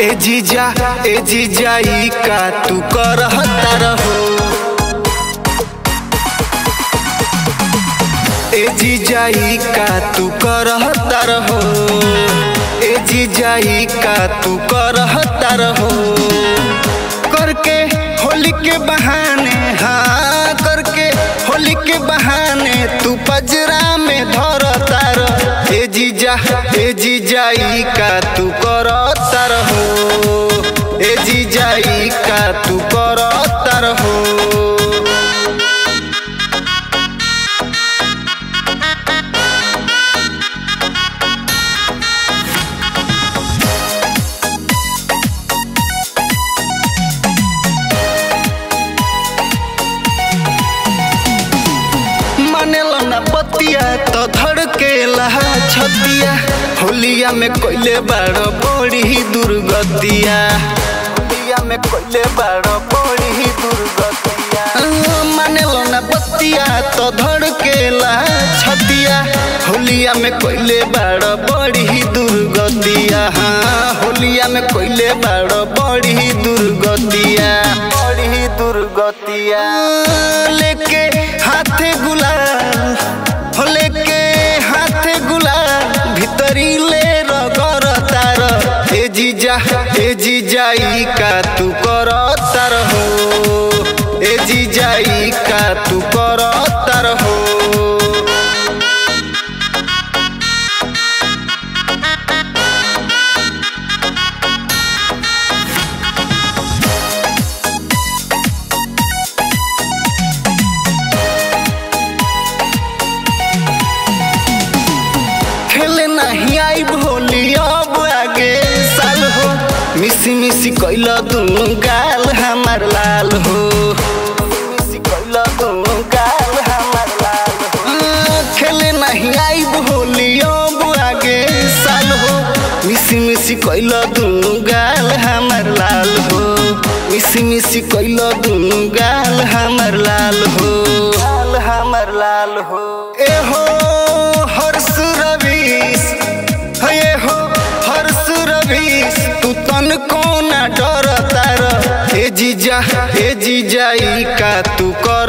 ए जीजा ई का तू करहता रहो। ए जीजा ई का तू करहता रहो। ए जीजा ई का तू करहता रहो। करके होली के बहाने, हाँ करके होली के बहाने तू पजरा में धरता रहो। ए जीजा ई का तू करता रहो। ए जीजा ई का तू करता रहो। बतिया तो धड़केला छतिया, होलिया में कोइले बाड़ो बड़ी दुर्गतिया। होलिया में कोइले बाड़ो बड़ी दुर्गतिया। मानेलो ना बतिया तो धड़केला छतिया, होलिया में कोइले बाड़ो बड़ी दुर्गतिया। हाँ होलिया में कोइले बाड़ो बड़ी दुर्गतिया। बड़ी दुर्गतिया लेके हाथे गुलाल, लेके हाथे गुलाल भीतरी ले रगड़ता रहो। ए जीजा ई का तू करता रहो। ए जीजा ई का तू करता रहो। खेले नहीं आई होली अब आगे साल हो, मिसी मिसी कोइला दुनु गाल हमार लाल हो। मिसी कोइला दुनु गाल हमार लाल हो। खेले नहीं आई होली अब आगे साल हो, मिसी मिसी कोइला दुनु गाल हमार लाल हो। मिसी मिसी कोइला दुनु गाल हमार लाल हो। गाल हमार लाल हो। ए हो तू तन को ना डरता रह। ए जीजा ई का तू कर